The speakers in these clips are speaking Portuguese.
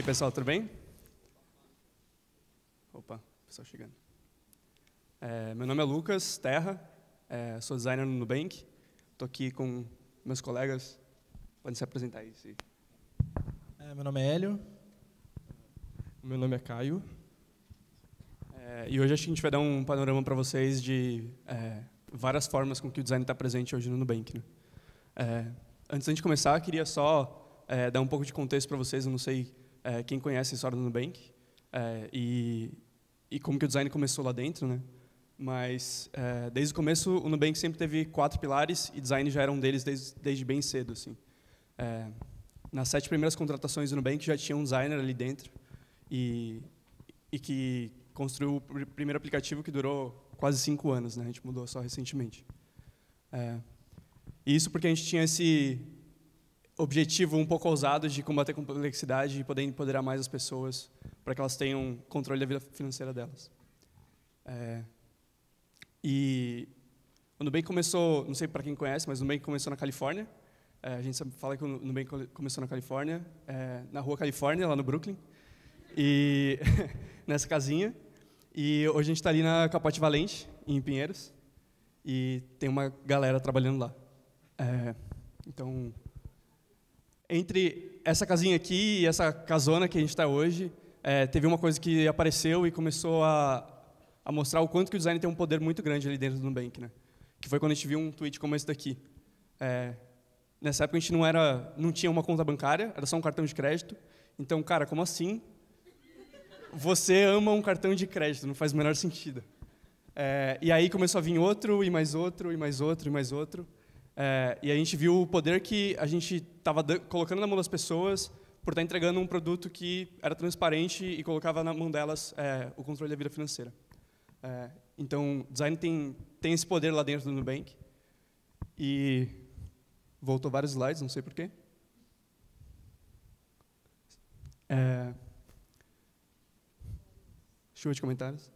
pessoal, tudo bem? Opa, pessoal chegando. Meu nome é Lucas Terra, sou designer no Nubank. Estou aqui com meus colegas. Podem se apresentar aí. Meu nome é Hélio. Meu nome é Caio. E hoje acho que a gente vai dar um panorama para vocês de várias formas com que o design está presente hoje no Nubank, né? Antes de a gente começar, queria só dar um pouco de contexto para vocês. Eu não sei quem conhece a história do Nubank e como que o design começou lá dentro, né? Mas desde o começo o Nubank sempre teve 4 pilares e design já era um deles desde bem cedo, assim. Nas 7 primeiras contratações do Nubank já tinha um designer ali dentro e que construiu o primeiro aplicativo que durou quase 5 anos, né? A gente mudou só recentemente. E isso porque a gente tinha esse objetivo um pouco ousado de combater a complexidade e poder empoderar mais as pessoas para que elas tenham controle da vida financeira delas. E o Nubank começou, não sei para quem conhece, mas o Nubank começou na Califórnia. A gente fala que o Nubank começou na Califórnia, na Rua Califórnia, lá no Brooklyn, e nessa casinha. E hoje a gente está ali na Capote Valente, em Pinheiros, e tem uma galera trabalhando lá. Então, entre essa casinha aqui e essa casona que a gente está hoje, teve uma coisa que apareceu e começou a mostrar o quanto que o design tem um poder muito grande ali dentro do Nubank, né? Que foi quando a gente viu um tweet como esse daqui. Nessa época a gente não tinha uma conta bancária, era só um cartão de crédito. Então, cara, como assim? Você ama um cartão de crédito, não faz o menor sentido. E aí começou a vir outro, e mais outro, e mais outro, e mais outro. E a gente viu o poder que a gente estava colocando na mão das pessoas por estar entregando um produto que era transparente e colocava na mão delas o controle da vida financeira. Então, design tem esse poder lá dentro do Nubank. E voltou vários slides, não sei porquê. Chuva de comentários.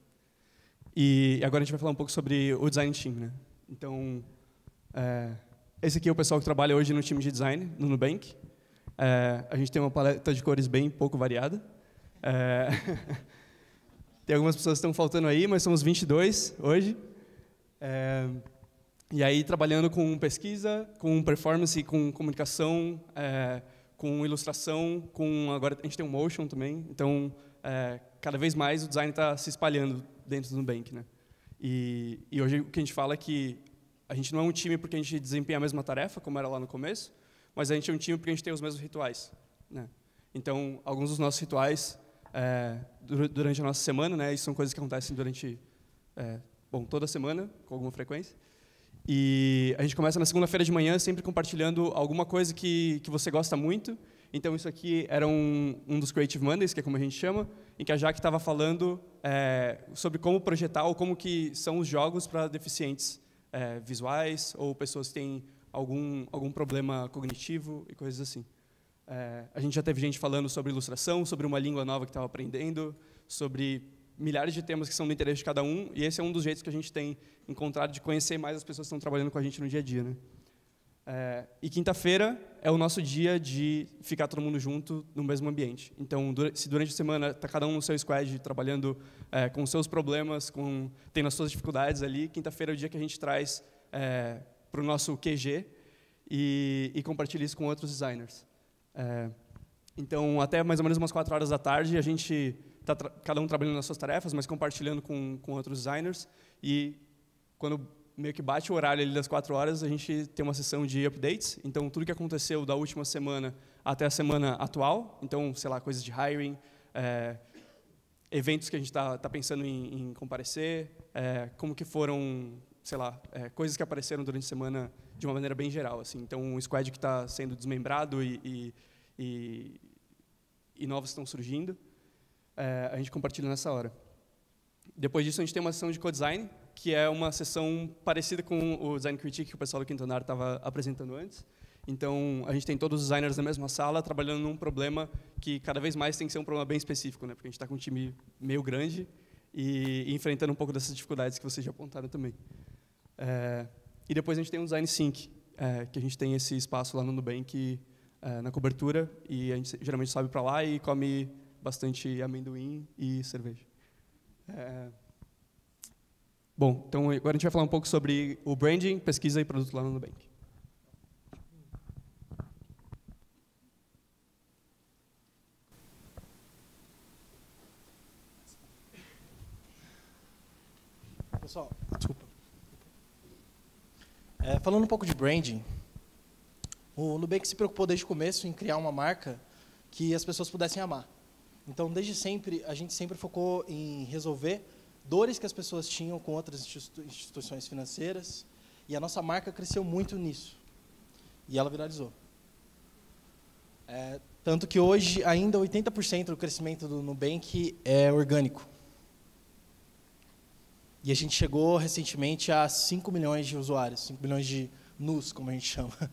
E agora a gente vai falar um pouco sobre o design team, né? Então, esse aqui é o pessoal que trabalha hoje no time de design, no Nubank. A gente tem uma paleta de cores bem pouco variada. Tem algumas pessoas que estão faltando aí, mas somos 22 hoje. E aí, trabalhando com pesquisa, com performance, com comunicação, com ilustração, agora a gente tem um motion também. Então, cada vez mais o design está se espalhando dentro do Nubank, né? E hoje o que a gente fala é que a gente não é um time porque a gente desempenha a mesma tarefa, como era lá no começo, mas a gente é um time porque a gente tem os mesmos rituais, né? Então, alguns dos nossos rituais durante a nossa semana, né? Isso são coisas que acontecem durante toda semana, com alguma frequência. E a gente começa na segunda-feira de manhã sempre compartilhando alguma coisa que você gosta muito. Então, isso aqui era um dos Creative Mondays, que é como a gente chama, em que a Jaque estava falando sobre como projetar ou como que são os jogos para deficientes visuais ou pessoas que têm algum problema cognitivo e coisas assim. A gente já teve gente falando sobre ilustração, sobre uma língua nova que estava aprendendo, sobre milhares de temas que são do interesse de cada um, e esse é um dos jeitos que a gente tem encontrado de conhecer mais as pessoas que estão trabalhando com a gente no dia a dia, né? E quinta-feira é o nosso dia de ficar todo mundo junto no mesmo ambiente. Então, se durante a semana está cada um no seu squad trabalhando com os seus problemas, tendo as suas dificuldades ali, quinta-feira é o dia que a gente traz para o nosso QG e compartilha isso com outros designers. Então, até mais ou menos umas 4 horas da tarde, a gente está cada um trabalhando nas suas tarefas, mas compartilhando com outros designers. E quando meio que bate o horário ali das 4 horas, a gente tem uma sessão de updates. Então, tudo que aconteceu da última semana até a semana atual, então, sei lá, coisas de hiring, eventos que a gente está pensando em comparecer, como que foram, sei lá, coisas que apareceram durante a semana de uma maneira bem geral, assim. Então, um squad que está sendo desmembrado e novos estão surgindo, a gente compartilha nessa hora. Depois disso, a gente tem uma sessão de co-design, que é uma sessão parecida com o Design Critique que o pessoal do Quinto Andar estava apresentando antes. Então, a gente tem todos os designers na mesma sala, trabalhando num problema que cada vez mais tem que ser um problema bem específico, né? Porque a gente está com um time meio grande e enfrentando um pouco dessas dificuldades que vocês já apontaram também. E depois a gente tem um Design Sync, que a gente tem esse espaço lá no Nubank na cobertura, e a gente geralmente sobe para lá e come bastante amendoim e cerveja. Bom, então agora a gente vai falar um pouco sobre o branding, pesquisa e produto lá no Nubank. Pessoal, desculpa. Falando um pouco de branding, o Nubank se preocupou desde o começo em criar uma marca que as pessoas pudessem amar. Então, desde sempre, a gente sempre focou em resolver dores que as pessoas tinham com outras instituições financeiras, e a nossa marca cresceu muito nisso, e ela viralizou. Tanto que hoje, ainda 80% do crescimento do Nubank é orgânico. E a gente chegou recentemente a 5 milhões de usuários, 5 milhões de NUs, como a gente chama.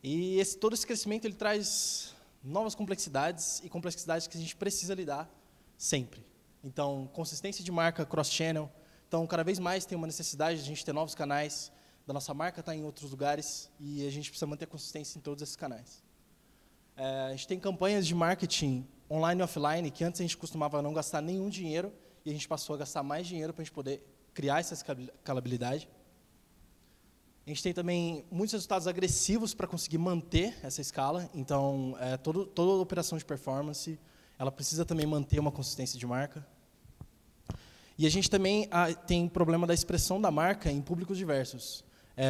E todo esse crescimento ele traz novas complexidades, e complexidades que a gente precisa lidar sempre. Então, consistência de marca cross-channel. Então, cada vez mais tem uma necessidade de a gente ter novos canais, da nossa marca estar em outros lugares, e a gente precisa manter consistência em todos esses canais. A gente tem campanhas de marketing online e offline, que antes a gente costumava não gastar nenhum dinheiro, e a gente passou a gastar mais dinheiro para a gente poder criar essa escalabilidade. A gente tem também muitos resultados agressivos para conseguir manter essa escala. Então, toda operação de performance, ela precisa também manter uma consistência de marca. E a gente também tem problema da expressão da marca em públicos diversos.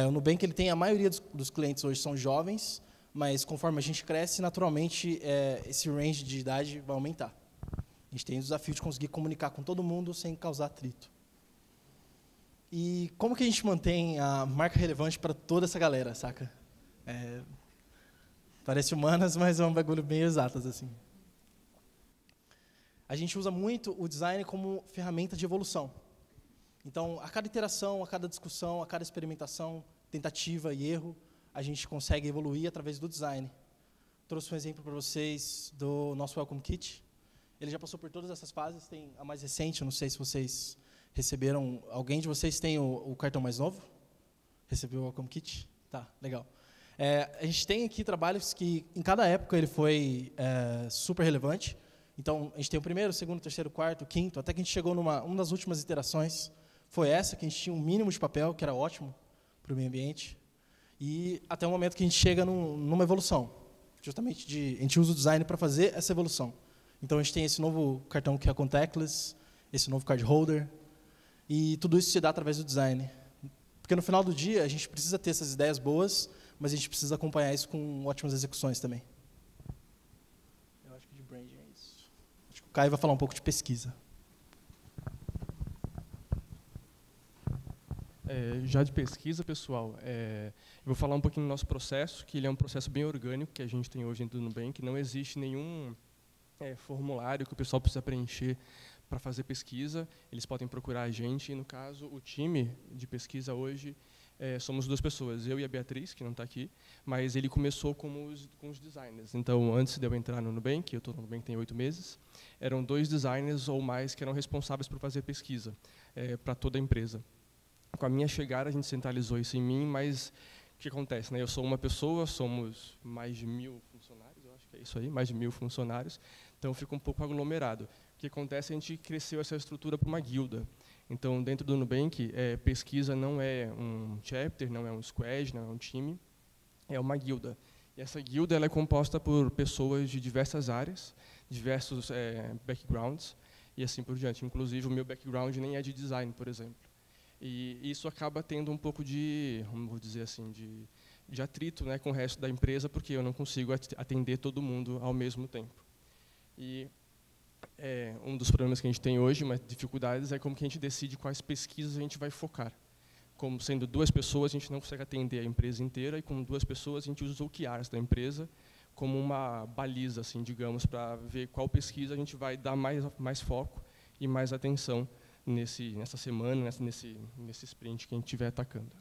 O Nubank ele tem a maioria dos clientes hoje são jovens, mas conforme a gente cresce, naturalmente, esse range de idade vai aumentar. A gente tem o desafio de conseguir comunicar com todo mundo sem causar atrito. E como que a gente mantém a marca relevante para toda essa galera, saca? Parece humanas, mas é um bagulho bem exatas, assim. A gente usa muito o design como ferramenta de evolução. Então, a cada iteração, a cada discussão, a cada experimentação, tentativa e erro, a gente consegue evoluir através do design. Trouxe um exemplo para vocês do nosso Welcome Kit. Ele já passou por todas essas fases, tem a mais recente, eu não sei se vocês receberam. Alguém de vocês tem o cartão mais novo? Recebeu o Welcome Kit? Tá, legal. A gente tem aqui trabalhos que, em cada época, ele foi super relevante. Então, a gente tem o primeiro, o segundo, o terceiro, o quarto, o quinto, até que a gente chegou uma das últimas iterações, foi essa, que a gente tinha um mínimo de papel, que era ótimo para o meio ambiente, e até o momento que a gente chega numa evolução. Justamente, a gente usa o design para fazer essa evolução. Então, a gente tem esse novo cartão que é contactless, esse novo card holder, e tudo isso se dá através do design. Porque, no final do dia, a gente precisa ter essas ideias boas, mas a gente precisa acompanhar isso com ótimas execuções também. Eu acho que de branding é isso. Acho que o Caio vai falar um pouco de pesquisa. Já de pesquisa, pessoal, eu vou falar um pouquinho do nosso processo, que ele é um processo bem orgânico que a gente tem hoje dentro do Nubank. Não existe nenhum formulário que o pessoal precisa preencher para fazer pesquisa. Eles podem procurar a gente. E, no caso, o time de pesquisa hoje somos 2 pessoas, eu e a Beatriz, que não está aqui, mas ele começou com os designers. Então, antes de eu entrar no Nubank, eu estou no Nubank tem 8 meses, eram 2 designers ou mais que eram responsáveis por fazer pesquisa para toda a empresa. Com a minha chegada, a gente centralizou isso em mim, mas o que acontece? Né? Eu sou uma pessoa, somos mais de 1.000 funcionários, eu acho que é isso aí, mais de 1.000 funcionários, então fica um pouco aglomerado. O que acontece é que a gente cresceu essa estrutura para uma guilda. Então, dentro do Nubank, pesquisa não é um chapter, não é um squad, não é um time, é uma guilda. E essa guilda ela é composta por pessoas de diversas áreas, diversos backgrounds, e assim por diante. Inclusive, o meu background nem é de design, por exemplo. E isso acaba tendo um pouco de, vou dizer assim, de atrito, né, com o resto da empresa, porque eu não consigo atender todo mundo ao mesmo tempo. E um dos problemas que a gente tem hoje, mas dificuldades, é como que a gente decide quais pesquisas a gente vai focar. Como sendo 2 pessoas, a gente não consegue atender a empresa inteira, e com 2 pessoas, a gente usa os OKRs da empresa como uma baliza, assim, digamos, para ver qual pesquisa a gente vai dar mais foco e mais atenção nessa semana, nesse sprint que a gente estiver atacando.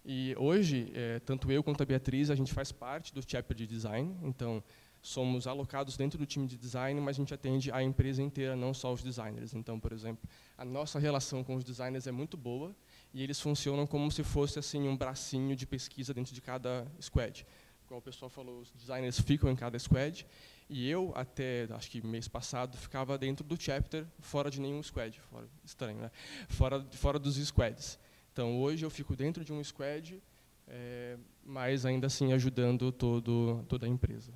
E hoje, tanto eu quanto a Beatriz, a gente faz parte do chapter de design, então somos alocados dentro do time de design, mas a gente atende a empresa inteira, não só os designers. Então, por exemplo, a nossa relação com os designers é muito boa e eles funcionam como se fosse assim um bracinho de pesquisa dentro de cada squad. igual o pessoal falou, os designers ficam em cada squad, e eu, até, acho que mês passado, ficava dentro do chapter, fora de nenhum squad, estranho, né? Fora dos squads. Então, hoje eu fico dentro de um squad, mas ainda assim ajudando toda a empresa.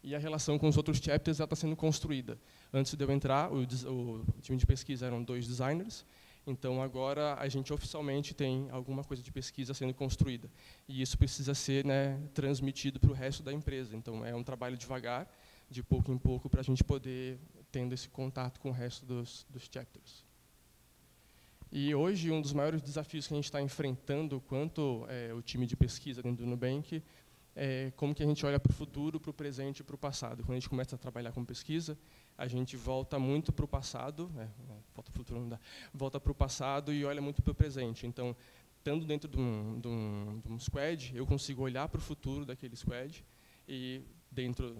E a relação com os outros chapters está sendo construída. Antes de eu entrar, o time de pesquisa eram 2 designers, então agora a gente oficialmente tem alguma coisa de pesquisa sendo construída. E isso precisa ser, né, transmitido para o resto da empresa. Então é um trabalho devagar, de pouco em pouco, para a gente poder tendo esse contato com o resto dos chapters. E hoje um dos maiores desafios que a gente está enfrentando quanto o time de pesquisa dentro do Nubank é como que a gente olha para o futuro, para o presente e para o passado. Quando a gente começa a trabalhar com pesquisa, a gente volta muito para o passado, volta para o futuro não dá, volta para o passado e olha muito para o presente. Então, estando dentro de um squad, eu consigo olhar para o futuro daquele squad e dentro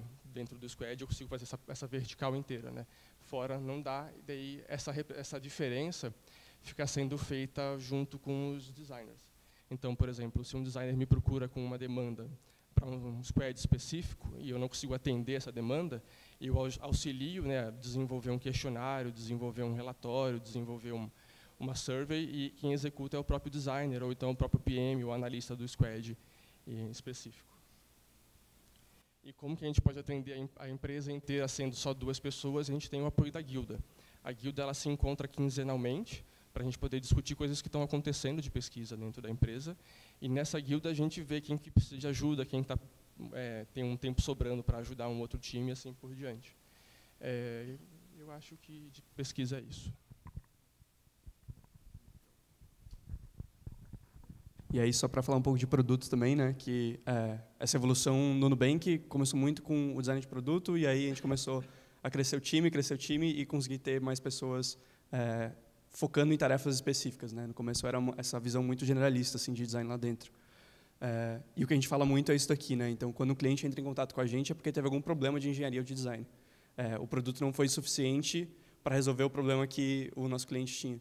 do squad eu consigo fazer essa vertical inteira, né? Fora não dá, e daí essa diferença fica sendo feita junto com os designers. Então, por exemplo, se um designer me procura com uma demanda para um squad específico e eu não consigo atender essa demanda, eu auxilio, né, a desenvolver um questionário, desenvolver um relatório, desenvolver uma survey, e quem executa é o próprio designer, ou então o próprio PM, o analista do squad em específico. E como que a gente pode atender a empresa inteira sendo só 2 pessoas? A gente tem o apoio da guilda. A guilda ela se encontra quinzenalmente, para a gente poder discutir coisas que estão acontecendo de pesquisa dentro da empresa. E nessa guilda a gente vê quem que precisa de ajuda, quem tem um tempo sobrando para ajudar um outro time, e assim por diante. Eu acho que de pesquisa é isso. E aí, só para falar um pouco de produtos também, né, que essa evolução no Nubank começou muito com o design de produto, e aí a gente começou a crescer o time e conseguir ter mais pessoas focando em tarefas específicas, né? No começo era essa visão muito generalista assim de design lá dentro. E o que a gente fala muito é isso daqui, né? Então, quando o cliente entra em contato com a gente é porque teve algum problema de engenharia ou de design. O produto não foi suficiente para resolver o problema que o nosso cliente tinha.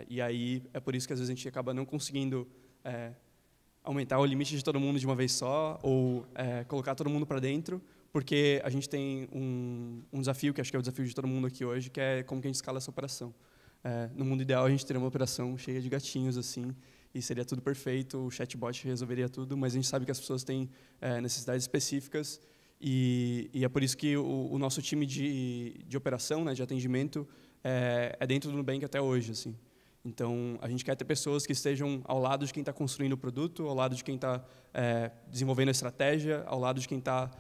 E aí é por isso que às vezes a gente acaba não conseguindo aumentar o limite de todo mundo de uma vez só, ou colocar todo mundo para dentro, porque a gente tem um desafio, que acho que é o desafio de todo mundo aqui hoje, que é como que a gente escala essa operação. No mundo ideal, a gente teria uma operação cheia de gatinhos, assim, e seria tudo perfeito, o chatbot resolveria tudo, mas a gente sabe que as pessoas têm necessidades específicas, e é por isso que o nosso time de operação, né, de atendimento, é dentro do Nubank até hoje, assim. Então, a gente quer ter pessoas que estejam ao lado de quem está construindo o produto, ao lado de quem está desenvolvendo a estratégia, ao lado de quem está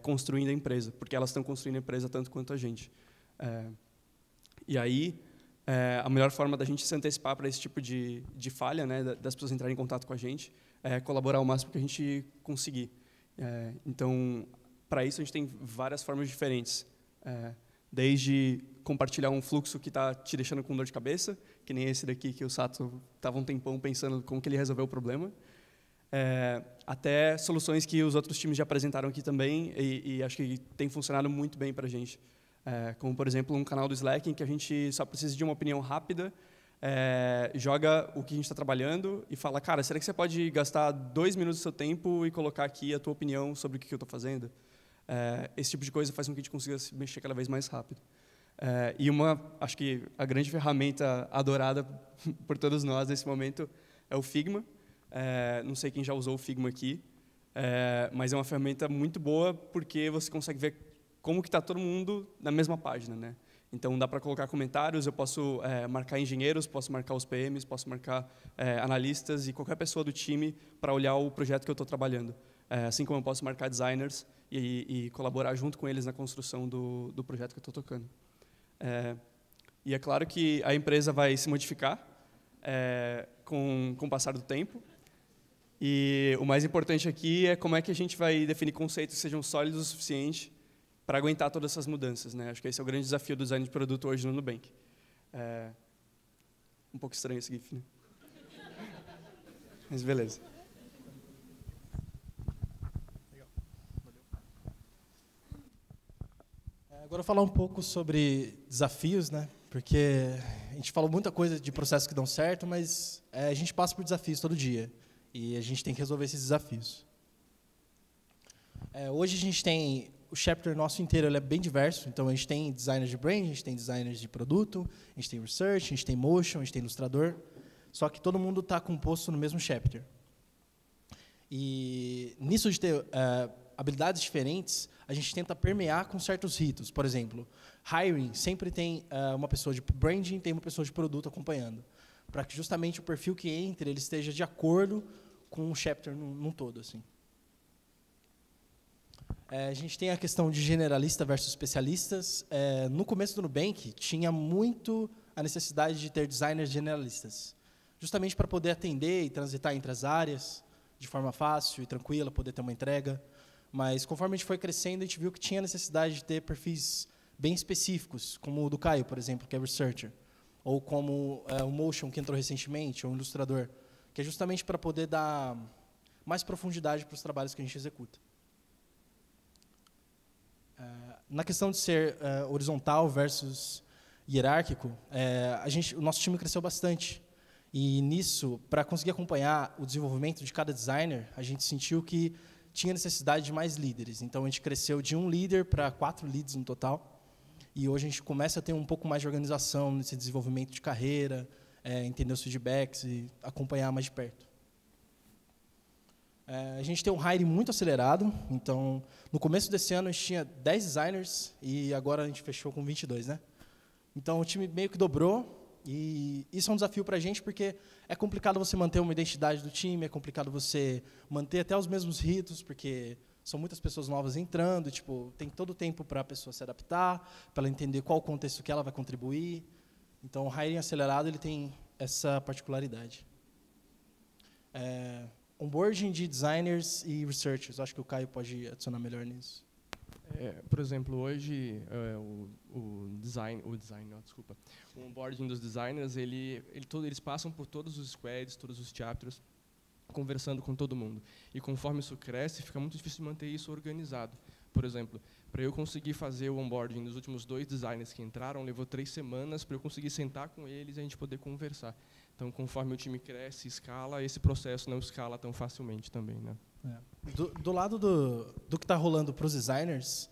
construindo a empresa, porque elas estão construindo a empresa tanto quanto a gente. E aí, a melhor forma da gente se antecipar para esse tipo de falha, né, das pessoas entrarem em contato com a gente, é colaborar o máximo que a gente conseguir. Então, para isso, a gente tem várias formas diferentes. Desde compartilhar um fluxo que está te deixando com dor de cabeça, que nem esse daqui que o Sato estava um tempão pensando como que ele resolveu o problema, até soluções que os outros times já apresentaram aqui também, e acho que tem funcionado muito bem para a gente. Como, por exemplo, um canal do Slack em que a gente só precisa de uma opinião rápida, joga o que a gente está trabalhando e fala, cara, será que você pode gastar 2 minutos do seu tempo e colocar aqui a tua opinião sobre o que eu estou fazendo? Esse tipo de coisa faz com que a gente consiga se mexer cada vez mais rápido. E acho que a grande ferramenta adorada por todos nós nesse momento é o Figma. Não sei quem já usou o Figma aqui, mas é uma ferramenta muito boa porque você consegue ver como que está todo mundo na mesma página, né? Então, dá para colocar comentários, eu posso marcar engenheiros, posso marcar os PMs, posso marcar analistas e qualquer pessoa do time para olhar o projeto que eu estou trabalhando. Assim como eu posso marcar designers e colaborar junto com eles na construção do projeto que eu estou tocando. E é claro que a empresa vai se modificar com o passar do tempo. E o mais importante aqui é como é que a gente vai definir conceitos que sejam sólidos o suficiente para aguentar todas essas mudanças, né? Acho que esse é o grande desafio do design de produto hoje no Nubank. Um pouco estranho esse GIF, né? Mas beleza. Agora eu vou falar um pouco sobre desafios, né? Porque a gente falou muita coisa de processos que dão certo, mas a gente passa por desafios todo dia. E a gente tem que resolver esses desafios. Hoje a gente tem o chapter nosso inteiro, ele é bem diverso. Então a gente tem designers de brand, a gente tem designers de produto, a gente tem research, a gente tem motion, a gente tem ilustrador. Só que todo mundo está composto no mesmo chapter. E nisso de ter habilidades diferentes, a gente tenta permear com certos ritos. Por exemplo, hiring sempre tem uma pessoa de branding, tem uma pessoa de produto acompanhando, para que justamente o perfil que entre ele esteja de acordo com o chapter num todo, assim. A gente tem a questão de generalista versus especialistas. No começo do Nubank, tinha muito a necessidade de ter designers generalistas, justamente para poder atender e transitar entre as áreas de forma fácil e tranquila, poder ter uma entrega. Mas, conforme a gente foi crescendo, a gente viu que tinha necessidade de ter perfis bem específicos, como o do Caio, por exemplo, que é researcher, ou como o Motion, que entrou recentemente, ou o ilustrador, que é justamente para poder dar mais profundidade para os trabalhos que a gente executa. Na questão de ser horizontal versus hierárquico, o nosso time cresceu bastante. E nisso, para conseguir acompanhar o desenvolvimento de cada designer, a gente sentiu que tinha necessidade de mais líderes. Então, a gente cresceu de 1 líder para 4 leads no total. E hoje a gente começa a ter um pouco mais de organização nesse desenvolvimento de carreira, entender os feedbacks e acompanhar mais de perto. A gente tem um hiring muito acelerado. Então, no começo desse ano, a gente tinha 10 designers e agora a gente fechou com 22, né? Então, o time meio que dobrou. E isso é um desafio para a gente, porque é complicado você manter uma identidade do time, é complicado você manter até os mesmos ritos, porque são muitas pessoas novas entrando, tipo, tem todo o tempo para a pessoa se adaptar, para ela entender qual o contexto que ela vai contribuir. Então, o hiring acelerado ele tem essa particularidade. Onboarding de designers e researchers, acho que o Caio pode adicionar melhor nisso. Por exemplo, hoje o onboarding dos designers, eles passam por todos os squads, todos os chapters, conversando com todo mundo. E conforme isso cresce, fica muito difícil manter isso organizado. Por exemplo, para eu conseguir fazer o onboarding dos últimos 2 designers que entraram, levou 3 semanas para eu conseguir sentar com eles e a gente poder conversar. Então, conforme o time cresce, escala, esse processo não escala tão facilmente também, né? Do lado do que está rolando para os designers,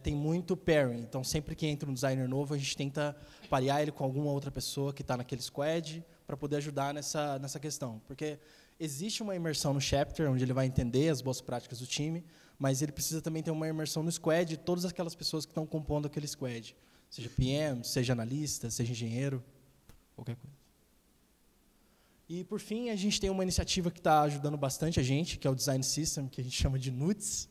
tem muito pairing. Então, sempre que entra um designer novo, a gente tenta parear ele com alguma outra pessoa que está naquele squad para poder ajudar nessa questão. Porque existe uma imersão no chapter, onde ele vai entender as boas práticas do time, mas ele precisa também ter uma imersão no squad de todas aquelas pessoas que estão compondo aquele squad. Seja PM, seja analista, seja engenheiro, qualquer coisa. E, por fim, a gente tem uma iniciativa que está ajudando bastante a gente, que é o Design System, que a gente chama de NUTS.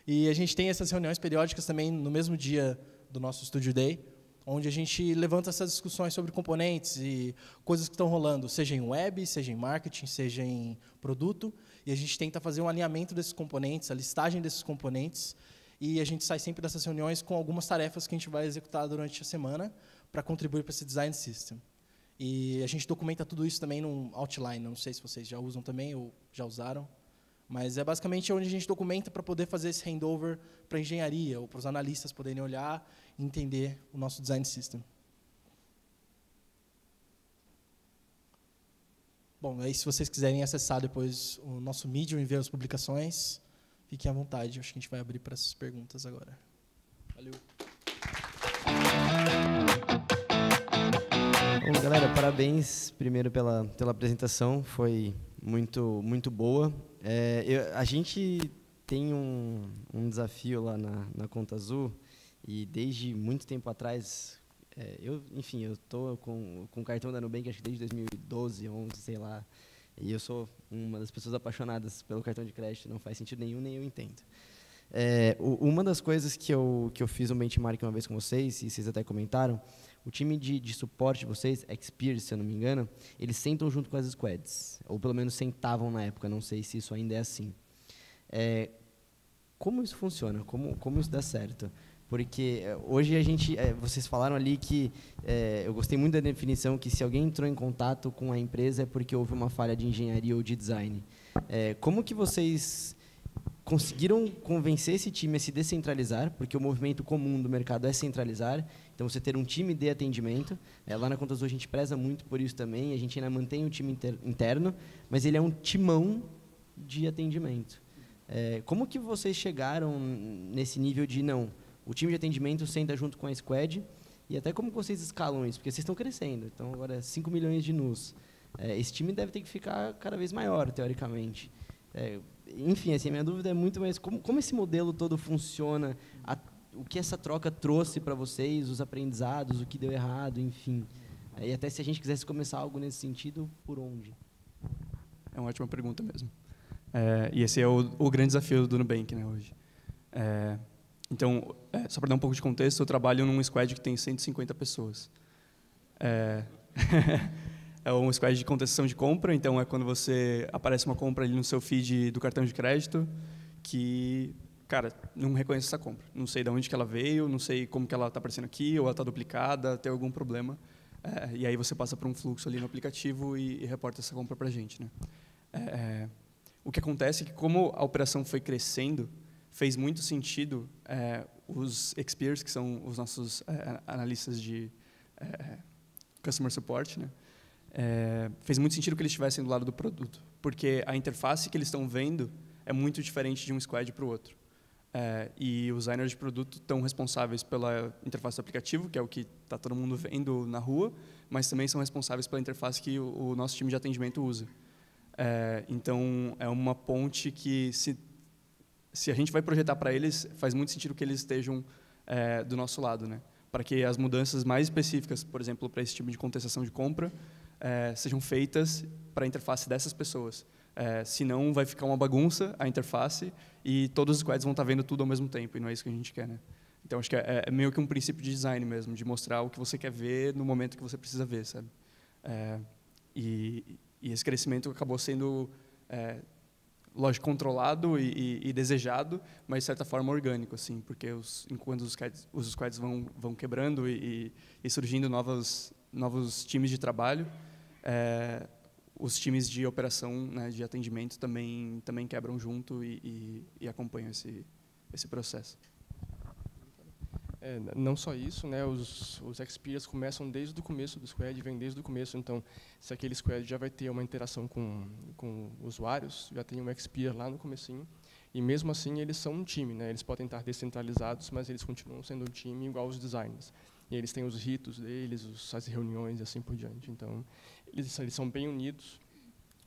E a gente tem essas reuniões periódicas também no mesmo dia do nosso Studio Day, onde a gente levanta essas discussões sobre componentes e coisas que estão rolando, seja em web, seja em marketing, seja em produto, e a gente tenta fazer um alinhamento desses componentes, a listagem desses componentes, e a gente sai sempre dessas reuniões com algumas tarefas que a gente vai executar durante a semana para contribuir para esse Design System. E a gente documenta tudo isso também num Outline. Não sei se vocês já usam também ou já usaram. Mas é basicamente onde a gente documenta para poder fazer esse handover para a engenharia ou para os analistas poderem olhar e entender o nosso Design System. Bom, aí se vocês quiserem acessar depois o nosso Medium e ver as publicações, fiquem à vontade. Acho que a gente vai abrir para essas perguntas agora. Valeu. Bom, galera, parabéns primeiro pela apresentação, foi muito boa. A gente tem um desafio lá na Conta Azul, e desde muito tempo atrás, eu estou com o cartão da Nubank, acho que desde 2012, 11, sei lá, e eu sou uma das pessoas apaixonadas pelo cartão de crédito, não faz sentido nenhum, nem eu entendo. Uma das coisas que eu fiz um benchmark uma vez com vocês, e vocês até comentaram, o time de suporte de vocês, Experience, se eu não me engano, eles sentam junto com as squads, ou pelo menos sentavam na época, não sei se isso ainda é assim. Como isso funciona? Como isso dá certo? Porque hoje vocês falaram ali que, eu gostei muito da definição, que se alguém entrou em contato com a empresa é porque houve uma falha de engenharia ou de design. Como que vocês conseguiram convencer esse time a se descentralizar, porque o movimento comum do mercado é centralizar? Então, você ter um time de atendimento, lá na Conta Azul a gente preza muito por isso também, a gente ainda mantém o time interno, mas ele é um timão de atendimento. Como que vocês chegaram nesse nível de, não, o time de atendimento senta junto com a squad, e até como vocês escalam isso? Porque vocês estão crescendo, então agora 5 milhões de nus. Esse time deve ter que ficar cada vez maior, teoricamente. Enfim, assim, a minha dúvida é muito mais como esse modelo todo funciona, o que essa troca trouxe para vocês, os aprendizados, o que deu errado, enfim. E até se a gente quisesse começar algo nesse sentido, por onde? É uma ótima pergunta mesmo. E esse é o grande desafio do Nubank, né, hoje. Então, só para dar um pouco de contexto, eu trabalho num squad que tem 150 pessoas. É um squad de contestação de compra, então é quando você aparece uma compra ali no seu feed do cartão de crédito que, cara, não reconheço essa compra. Não sei de onde que ela veio, não sei como que ela está aparecendo aqui, ou ela está duplicada, tem algum problema. E aí você passa por um fluxo ali no aplicativo e reporta essa compra para a gente, né? O que acontece é que, como a operação foi crescendo, fez muito sentido os XPers, que são os nossos analistas de Customer Support, né? Fez muito sentido que eles estivessem do lado do produto, porque a interface que eles estão vendo é muito diferente de um squad para o outro. E os designers de produto estão responsáveis pela interface do aplicativo, que é o que está todo mundo vendo na rua, mas também são responsáveis pela interface que o nosso time de atendimento usa. Então, é uma ponte que, se a gente vai projetar para eles, faz muito sentido que eles estejam do nosso lado, né? Para que as mudanças mais específicas, por exemplo, para esse tipo de contestação de compra, sejam feitas para a interface dessas pessoas. Senão, vai ficar uma bagunça a interface e todos os squads vão estar vendo tudo ao mesmo tempo, e não é isso que a gente quer, né? Então, acho que é meio que um princípio de design mesmo, de mostrar o que você quer ver no momento que você precisa ver, sabe? E esse crescimento acabou sendo, lógico, controlado e desejado, mas, de certa forma, orgânico, assim, porque enquanto os squads vão quebrando e surgindo novos times de trabalho, os times de operação, né, de atendimento também quebram junto e acompanham esse processo. Não só isso, né, os XPers começam desde o começo do squad, vêm desde o começo. Então, se aquele squad já vai ter uma interação com usuários, já tem um XPer lá no comecinho, e mesmo assim eles são um time, né? Eles podem estar descentralizados, mas eles continuam sendo um time igual os designers. E eles têm os ritos deles, as reuniões e assim por diante. Então, eles são bem unidos,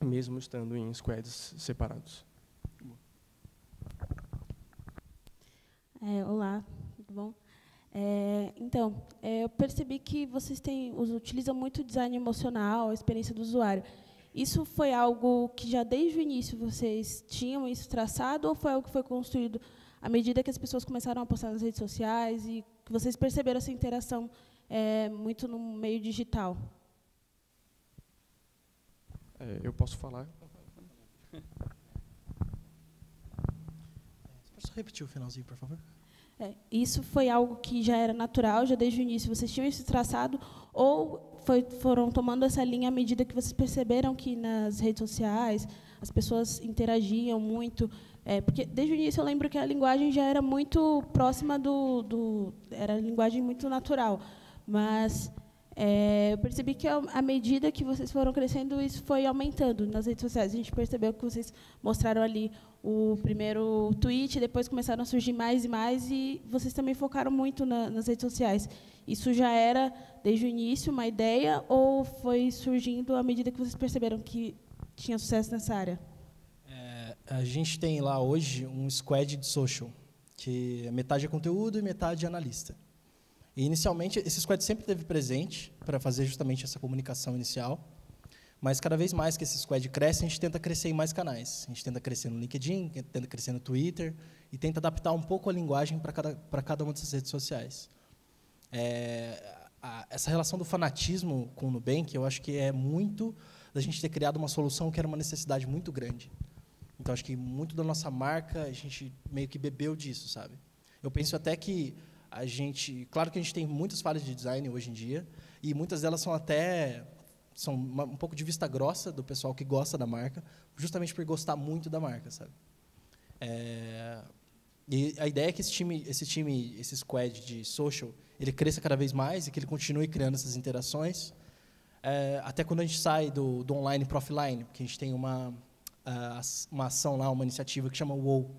mesmo estando em squads separados. Olá, tudo bom? Então, eu percebi que vocês utilizam muito o design emocional, a experiência do usuário. Isso foi algo que já desde o início vocês tinham isso traçado, ou foi algo que foi construído à medida que as pessoas começaram a postar nas redes sociais e que vocês perceberam essa interação muito no meio digital? Eu posso falar? Você pode repetir o finalzinho, por favor? Isso foi algo que já era natural, já desde o início vocês tinham isso traçado, ou foram tomando essa linha à medida que vocês perceberam que nas redes sociais as pessoas interagiam muito? Porque desde o início eu lembro que a linguagem já era muito próxima era linguagem muito natural, mas eu percebi que à medida que vocês foram crescendo, isso foi aumentando nas redes sociais. A gente percebeu que vocês mostraram ali o primeiro tweet, depois começaram a surgir mais e mais, e vocês também focaram muito nas redes sociais. Isso já era, desde o início, uma ideia, ou foi surgindo à medida que vocês perceberam que tinha sucesso nessa área? A gente tem lá hoje um squad de social, que metade é conteúdo e metade é analista. E, inicialmente, esse squad sempre esteve presente para fazer justamente essa comunicação inicial, mas, cada vez mais que esse squad cresce, a gente tenta crescer em mais canais. A gente tenta crescer no LinkedIn, tenta crescer no Twitter, e tenta adaptar um pouco a linguagem para cada uma dessas redes sociais. Essa relação do fanatismo com o Nubank, eu acho que é muito da gente ter criado uma solução que era uma necessidade muito grande. Então, acho que muito da nossa marca, a gente meio que bebeu disso, sabe? Eu penso até que claro que a gente tem muitas falhas de design hoje em dia, e muitas delas são um pouco de vista grossa do pessoal que gosta da marca, justamente por gostar muito da marca, sabe? E a ideia é que esse squad de social, ele cresça cada vez mais e que ele continue criando essas interações, até quando a gente sai do online para offline, porque a gente tem uma ação lá, uma iniciativa que chama WOW,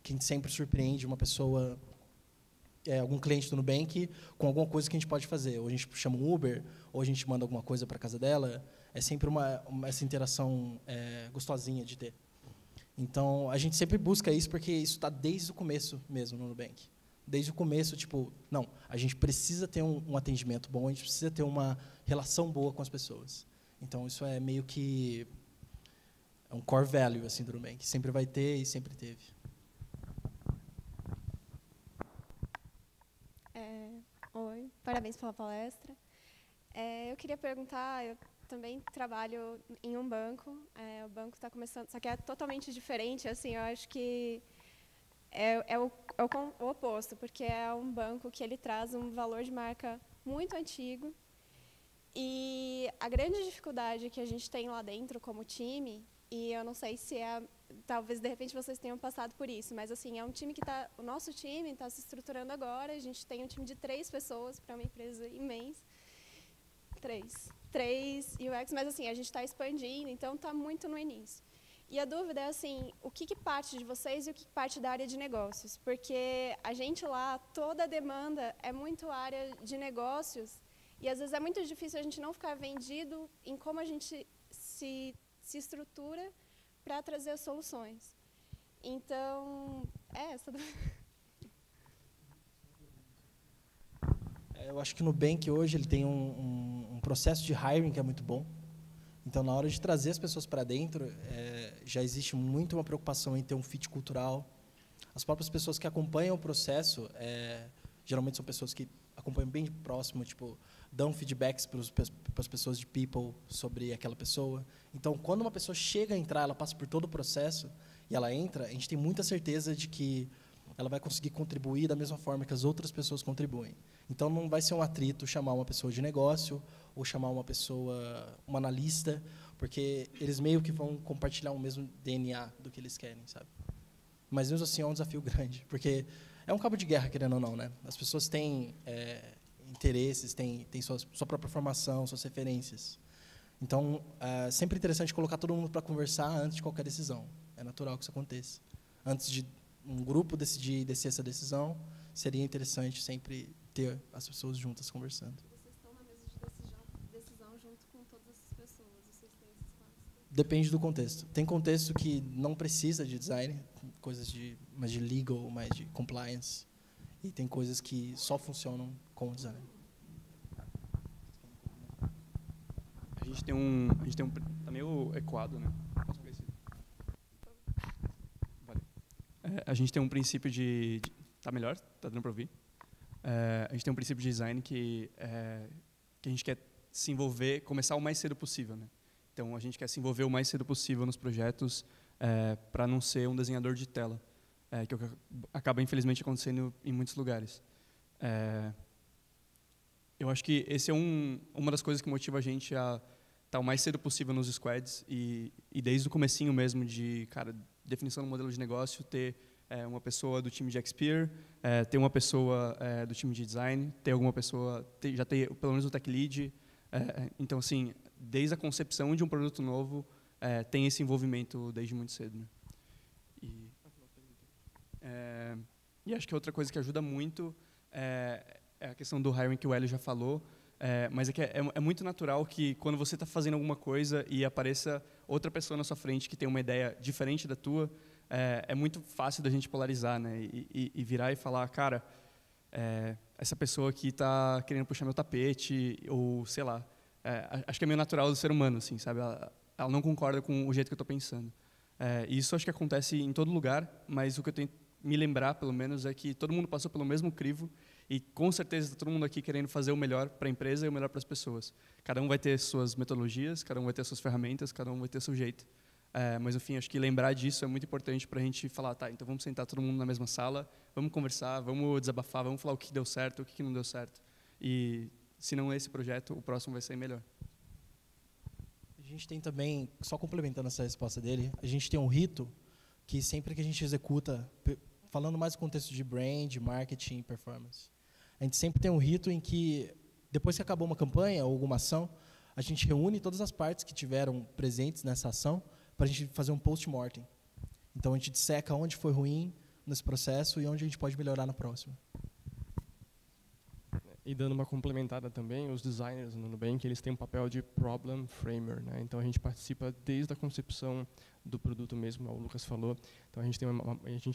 que a gente sempre surpreende uma pessoa, algum cliente do Nubank, com alguma coisa que a gente pode fazer. Ou a gente chama um Uber, ou a gente manda alguma coisa para casa dela. É sempre essa interação gostosinha de ter. Então, a gente sempre busca isso, porque isso está desde o começo mesmo no Nubank. Desde o começo, não, a gente precisa ter um atendimento bom, a gente precisa ter uma relação boa com as pessoas. Então, isso é meio que um core value assim, do Nubank. Sempre vai ter e sempre teve. Oi, parabéns pela palestra. Eu queria perguntar, eu também trabalho em um banco, o banco está começando, só que é totalmente diferente, assim, eu acho que é o oposto, porque é um banco que ele traz um valor de marca muito antigo, e a grande dificuldade que a gente tem lá dentro como time, e eu não sei se talvez de repente vocês tenham passado por isso, mas assim, é um time que o nosso time está se estruturando agora, a gente tem um time de 3 pessoas para uma empresa imensa, 3 UX, mas assim, a gente está expandindo, então está muito no início. E a dúvida é assim, o que parte de vocês e o que parte da área de negócios? Porque a gente lá, toda a demanda é muito área de negócios, e às vezes é muito difícil a gente não ficar vendido em como a gente se estrutura para trazer as soluções. Então, essa dúvida. Eu acho que o Nubank hoje ele tem um processo de hiring que é muito bom. Então, na hora de trazer as pessoas para dentro, já existe muito uma preocupação em ter um fit cultural. As próprias pessoas que acompanham o processo, geralmente são pessoas que acompanham bem de próximo, dão feedbacks para as pessoas de people sobre aquela pessoa. Então, quando uma pessoa chega a entrar, ela passa por todo o processo e ela entra, a gente tem muita certeza de que ela vai conseguir contribuir da mesma forma que as outras pessoas contribuem. Então, não vai ser um atrito chamar uma pessoa de negócio ou chamar uma pessoa, um analista, porque eles meio que vão compartilhar o mesmo DNA do que eles querem, sabe? Mas, mesmo assim, é um desafio grande, porque é um cabo de guerra, querendo ou não, né? As pessoas têm interesses, têm sua própria formação, suas referências. Então, é sempre interessante colocar todo mundo para conversar antes de qualquer decisão. É natural que isso aconteça. Antes de um grupo decidir essa decisão, seria interessante sempre ter as pessoas juntas conversando. Vocês estão na mesa de decisão junto com todas essas pessoas? Vocês têm esse espaço? Depende do contexto. Tem contexto que não precisa de design, coisas mais de legal, mais de compliance. E tem coisas que só funcionam com o design. A gente tem um tá meio ecoado, né? Posso pegar esse? Vale. A gente tem um princípio de tá melhor? Tá dando para ouvir? A gente tem um princípio de design que a gente quer se envolver, começar o mais cedo possível, né? Então a gente quer se envolver o mais cedo possível nos projetos para não ser um desenhador de tela, que acaba infelizmente acontecendo em muitos lugares. Eu acho que esse é uma das coisas que motiva a gente a estar o mais cedo possível nos squads e desde o comecinho mesmo de, definição do modelo de negócio, ter uma pessoa do time de XP, ter uma pessoa do time de design, ter alguma pessoa, já ter pelo menos o tech lead. Então, assim, desde a concepção de um produto novo, tem esse envolvimento desde muito cedo, né? E acho que outra coisa que ajuda muito é a questão do hiring que o Hélio já falou, mas é muito natural que quando você está fazendo alguma coisa e apareça outra pessoa na sua frente que tem uma ideia diferente da tua, é muito fácil da gente polarizar, né? E virar e falar, cara, essa pessoa aqui está querendo puxar meu tapete, ou sei lá. Acho que é meio natural do ser humano, assim, sabe? Ela não concorda com o jeito que eu estou pensando. E isso acho que acontece em todo lugar, mas o que eu tenho que me lembrar, pelo menos, é que todo mundo passou pelo mesmo crivo e, com certeza, está todo mundo aqui querendo fazer o melhor para a empresa e o melhor para as pessoas. Cada um vai ter suas metodologias, cada um vai ter suas ferramentas, cada um vai ter seu jeito. Mas, enfim, acho que lembrar disso é muito importante para a gente falar, tá, então vamos sentar todo mundo na mesma sala, vamos conversar, vamos desabafar, vamos falar o que deu certo, o que não deu certo. E, se não esse projeto, o próximo vai sair melhor. A gente tem também, só complementando essa resposta dele, a gente tem um rito que sempre que a gente executa falando mais no contexto de brand, marketing e performance. A gente sempre tem um rito em que, depois que acabou uma campanha ou alguma ação, a gente reúne todas as partes que tiveram presentes nessa ação para a gente fazer um post-mortem. Então, a gente disseca onde foi ruim nesse processo e onde a gente pode melhorar na próxima. E dando uma complementada também, os designers no Nubank, eles têm um papel de problem framer, né? Então a gente participa desde a concepção do produto mesmo, como o Lucas falou. Então a gente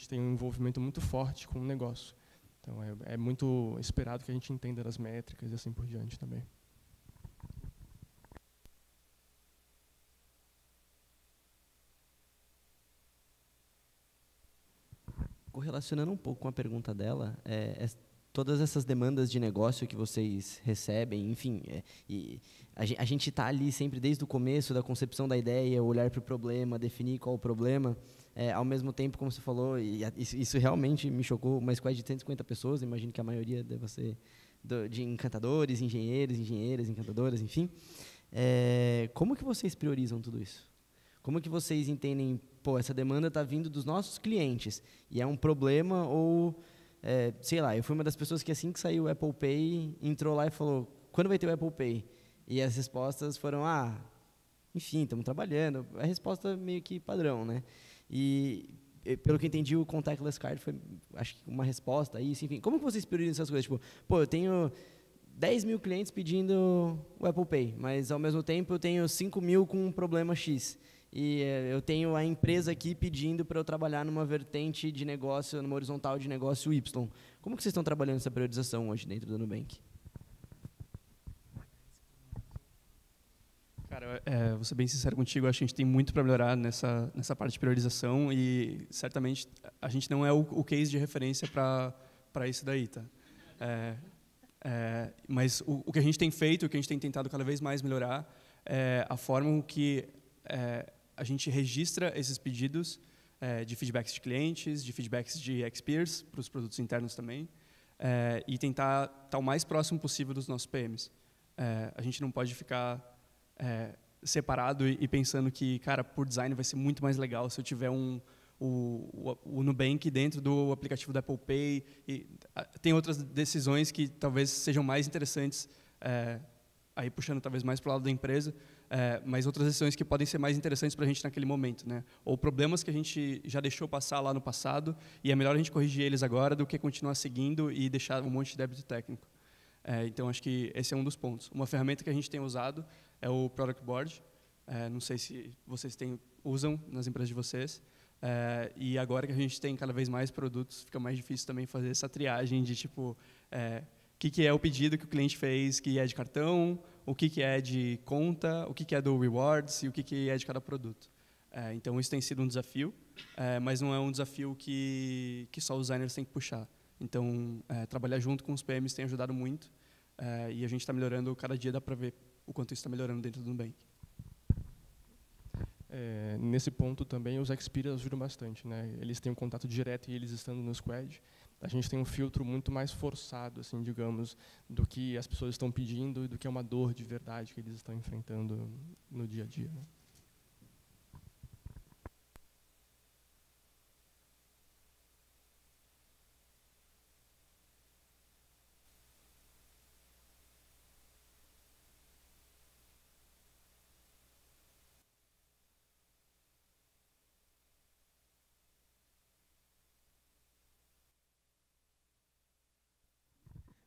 tem um envolvimento muito forte com o negócio. Então é muito esperado que a gente entenda das métricas e assim por diante também. Correlacionando um pouco com a pergunta dela, todas essas demandas de negócio que vocês recebem, enfim, e a gente está ali sempre desde o começo da concepção da ideia, olhar para o problema, definir qual o problema, ao mesmo tempo, como você falou, e isso realmente me chocou, uma squad de 150 pessoas, imagino que a maioria deve ser de encantadores, engenheiras, encantadoras, enfim. Como que vocês priorizam tudo isso? Como que vocês entendem, essa demanda está vindo dos nossos clientes e é um problema ou... sei lá, eu fui uma das pessoas que assim que saiu o Apple Pay, entrou lá e falou, quando vai ter o Apple Pay? E as respostas foram, enfim, estamos trabalhando. A resposta meio que padrão, né? E pelo que eu entendi, o Contactless Card foi, acho que uma resposta a isso, enfim. Como que vocês priorizam essas coisas? Tipo, eu tenho 10 mil clientes pedindo o Apple Pay, mas ao mesmo tempo eu tenho 5 mil com um problema X. E eu tenho a empresa aqui pedindo para eu trabalhar numa vertente de negócio, numa horizontal de negócio Y. Como que vocês estão trabalhando essa priorização hoje dentro do Nubank? Cara, vou ser bem sincero contigo, acho que a gente tem muito para melhorar nessa parte de priorização e certamente a gente não é o case de referência para isso daí, tá? Mas o que a gente tem feito, o que a gente tem tentado cada vez mais melhorar é a forma que a gente registra esses pedidos de feedbacks de clientes, de feedbacks de XPeers, para os produtos internos também, e tentar estar o mais próximo possível dos nossos PMs. A gente não pode ficar separado e pensando que, cara, por design vai ser muito mais legal se eu tiver o Nubank dentro do aplicativo da Apple Pay. E tem outras decisões que talvez sejam mais interessantes, aí puxando talvez mais para o lado da empresa, mas outras decisões que podem ser mais interessantes para a gente naquele momento, né? Ou problemas que a gente já deixou passar lá no passado e é melhor a gente corrigir eles agora do que continuar seguindo e deixar um monte de débito técnico. Então, acho que esse é um dos pontos. Uma ferramenta que a gente tem usado é o Product Board. Não sei se vocês usam nas empresas de vocês. E agora que a gente tem cada vez mais produtos, fica mais difícil também fazer essa triagem de tipo... o que é o pedido que o cliente fez, que é de cartão, o que é de conta, o que é do rewards e o que é de cada produto. Então, isso tem sido um desafio, mas não é um desafio que só os designers têm que puxar. Então, trabalhar junto com os PMs tem ajudado muito e a gente está melhorando, cada dia dá para ver o quanto isso está melhorando dentro do Nubank. Nesse ponto também, os XPeers ajudam bastante, né? Eles têm um contato direto e eles estando no squad, a gente tem um filtro muito mais forçado, assim, digamos, do que as pessoas estão pedindo e do que é uma dor de verdade que eles estão enfrentando no dia a dia, né?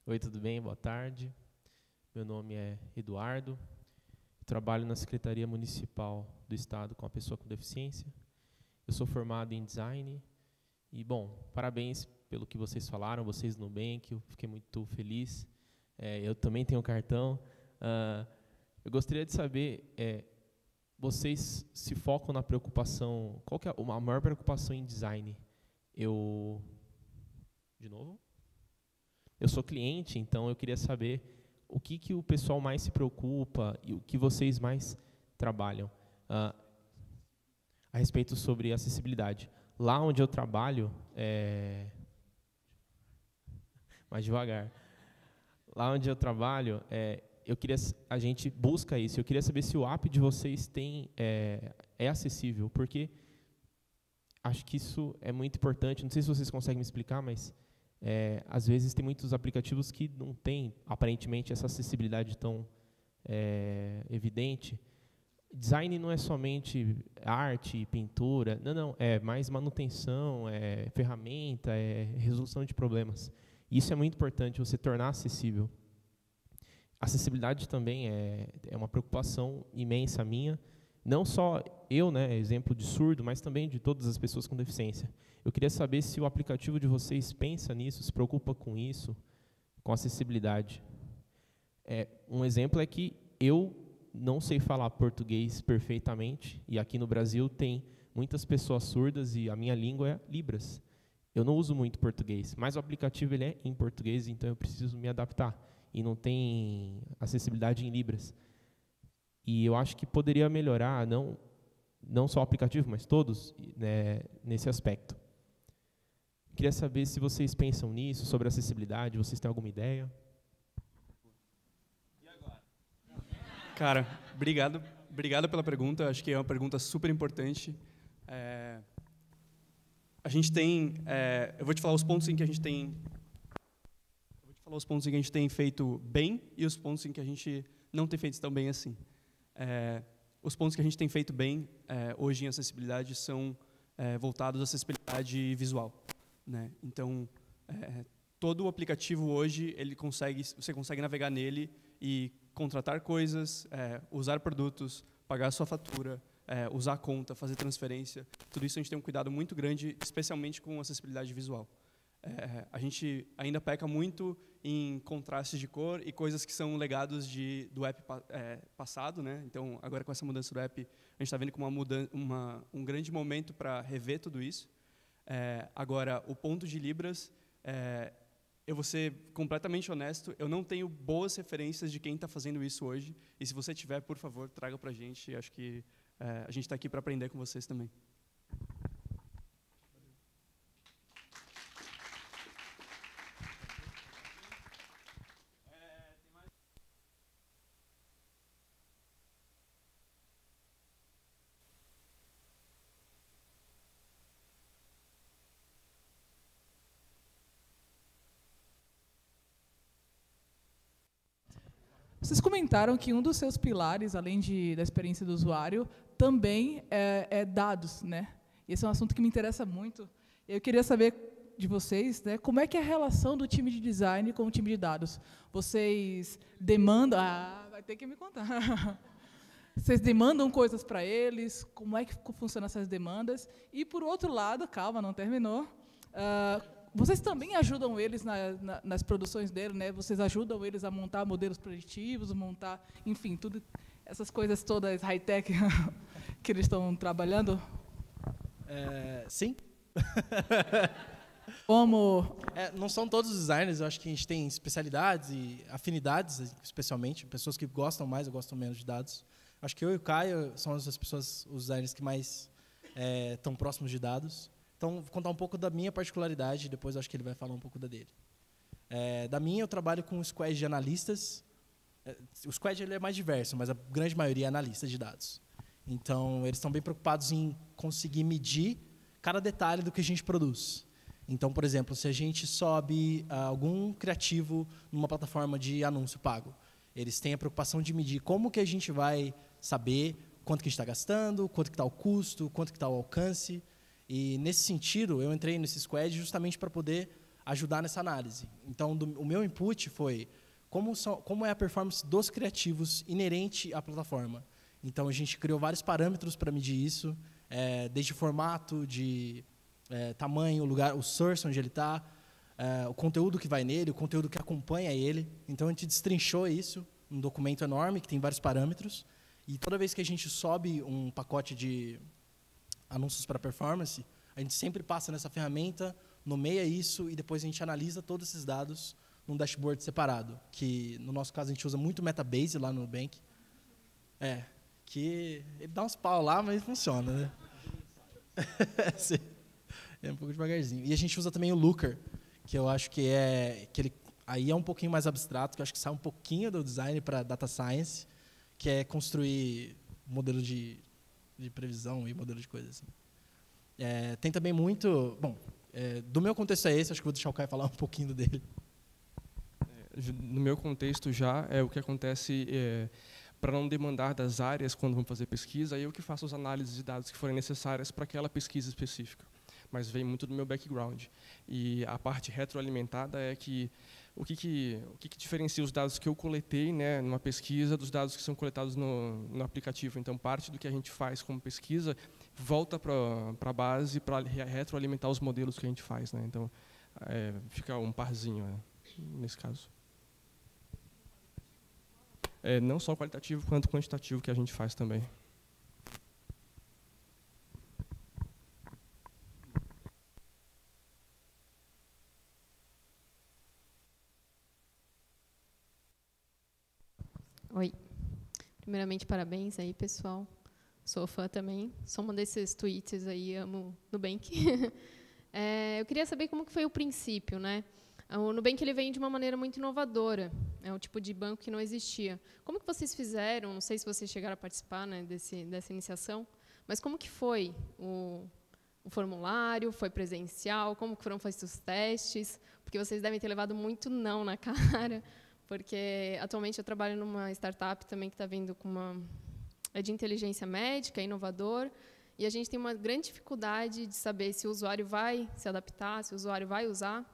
Oi, tudo bem? Boa tarde. Meu nome é Eduardo. Trabalho na Secretaria Municipal do Estado com a pessoa com deficiência. Eu sou formado em design. E, bom, parabéns pelo que vocês falaram, vocês no Nubank. Eu fiquei muito feliz. Eu também tenho cartão. Eu gostaria de saber, vocês se focam na preocupação... Qual que é a maior preocupação em design? De novo? Eu sou cliente, então eu queria saber o que o pessoal mais se preocupa e o que vocês mais trabalham a respeito sobre acessibilidade. Lá onde eu trabalho, mais devagar. Lá onde eu trabalho, a gente busca isso. Eu queria saber se o app de vocês é acessível, porque acho que isso é muito importante. Não sei se vocês conseguem me explicar, mas às vezes tem muitos aplicativos que não têm, aparentemente, essa acessibilidade tão evidente. Design não é somente arte, pintura, não, é mais manutenção, é ferramenta, é resolução de problemas. Isso é muito importante, você tornar acessível. Acessibilidade também é uma preocupação imensa minha, não só eu, né, exemplo de surdo, mas também de todas as pessoas com deficiência. Eu queria saber se o aplicativo de vocês pensa nisso, se preocupa com isso, com acessibilidade. Um exemplo é que eu não sei falar português perfeitamente, e aqui no Brasil tem muitas pessoas surdas e a minha língua é Libras. Eu não uso muito português, mas o aplicativo ele é em português, então eu preciso me adaptar. E não tem acessibilidade em Libras. E eu acho que poderia melhorar, não só o aplicativo, mas todos, né, nesse aspecto. Queria saber se vocês pensam nisso, sobre acessibilidade, vocês têm alguma ideia? Cara, obrigado pela pergunta. Acho que é uma pergunta super importante. A gente tem, eu vou te falar os pontos em que a gente tem, feito bem e os pontos em que a gente não tem feito tão bem assim. Os pontos que a gente tem feito bem hoje em acessibilidade são voltados à acessibilidade visual, né? Então, todo o aplicativo hoje você consegue navegar nele e contratar coisas, usar produtos, pagar a sua fatura, usar a conta, fazer transferência. Tudo isso a gente tem um cuidado muito grande, especialmente com acessibilidade visual. A gente ainda peca muito em contrastes de cor e coisas que são legados do app passado, né? Então, agora com essa mudança do app, a gente está vendo como um grande momento para rever tudo isso. Agora, o ponto de Libras, eu vou ser completamente honesto, eu não tenho boas referências de quem está fazendo isso hoje, e se você tiver, por favor, traga para a gente. Acho que a gente está aqui para aprender com vocês também. Vocês comentaram que um dos seus pilares, além da experiência do usuário, também é dados, né? Esse é um assunto que me interessa muito. Eu queria saber de vocês, né, como é que é a relação do time de design com o time de dados? Vocês demandam... vai ter que me contar. Vocês demandam coisas para eles? Como é que funcionam essas demandas? E, por outro lado, calma, não terminou, vocês também ajudam eles nas produções dele, né? Vocês ajudam eles a montar modelos preditivos, montar, enfim, tudo, essas coisas todas high-tech que eles estão trabalhando? Sim. Como? Não são todos os designers, eu acho que a gente tem especialidades e afinidades, especialmente, pessoas que gostam mais ou gostam menos de dados. Acho que eu e o Caio somos as pessoas, os designers que mais estão próximos de dados. Então, vou contar um pouco da minha particularidade, depois acho que ele vai falar um pouco da dele. Da minha, eu trabalho com um squad de analistas. O squad ele é mais diverso, mas a grande maioria é analista de dados. Então, eles estão bem preocupados em conseguir medir cada detalhe do que a gente produz. Então, por exemplo, se a gente sobe algum criativo numa plataforma de anúncio pago, eles têm a preocupação de medir como que a gente vai saber quanto que a gente está gastando, quanto que está o custo, quanto que está o alcance. E, nesse sentido, eu entrei nesse squad justamente para poder ajudar nessa análise. Então, o meu input foi como é a performance dos criativos inerente à plataforma. Então, a gente criou vários parâmetros para medir isso, desde formato, de tamanho, o lugar, o source onde ele está, o conteúdo que vai nele, o conteúdo que acompanha ele. Então, a gente destrinchou isso num documento enorme que tem vários parâmetros. E toda vez que a gente sobe um pacote de anúncios para performance, a gente sempre passa nessa ferramenta, nomeia isso e depois a gente analisa todos esses dados num dashboard separado, que no nosso caso a gente usa muito Metabase lá no Nubank. Que ele dá uns pau lá, mas funciona, né? É um pouco devagarzinho. E a gente usa também o Looker, que eu acho que aí é um pouquinho mais abstrato, que eu acho que sai um pouquinho do design para data science, que é construir modelo de previsão e modelo de coisas assim. Tem também muito... Bom, do meu contexto é esse, acho que vou deixar o Caio falar um pouquinho dele. No meu contexto já é o que acontece para não demandar das áreas quando vão fazer pesquisa, eu que faço as análises de dados que forem necessárias para aquela pesquisa específica. Mas vem muito do meu background. E a parte retroalimentada é que o que diferencia os dados que eu coletei, né, numa pesquisa dos dados que são coletados no aplicativo. Então, parte do que a gente faz como pesquisa volta para a base para retroalimentar os modelos que a gente faz, né? Então, fica um parzinho, nesse caso. Não só qualitativo, quanto quantitativo que a gente faz também. Oi. Primeiramente, parabéns aí, pessoal. Sou fã também. Sou uma desses tweets aí, amo Nubank. Eu queria saber como que foi o princípio, né? O Nubank ele vem de uma maneira muito inovadora. É um tipo de banco que não existia. Como que vocês fizeram? Não sei se vocês chegaram a participar, né, dessa iniciação, mas como que foi o formulário? Foi presencial? Como foram feitos os testes? Porque vocês devem ter levado muito não na cara, porque atualmente eu trabalho numa startup também que está vindo com é de inteligência médica, é inovador, e a gente tem uma grande dificuldade de saber se o usuário vai se adaptar, se o usuário vai usar.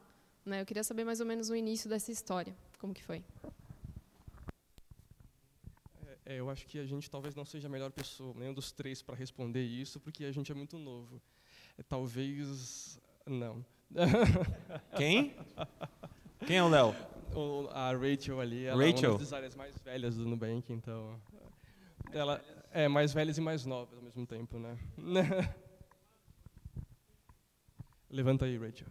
Eu queria saber mais ou menos o início dessa história, como que foi. Eu acho que a gente talvez não seja a melhor pessoa, nenhum dos três, para responder isso, porque a gente é muito novo. Talvez não. Quem? Quem é o Léo? A Rachel ali, ela é uma das áreas mais velhas do Nubank, então ela é mais velhas e mais novas ao mesmo tempo, né? Levanta aí, Rachel.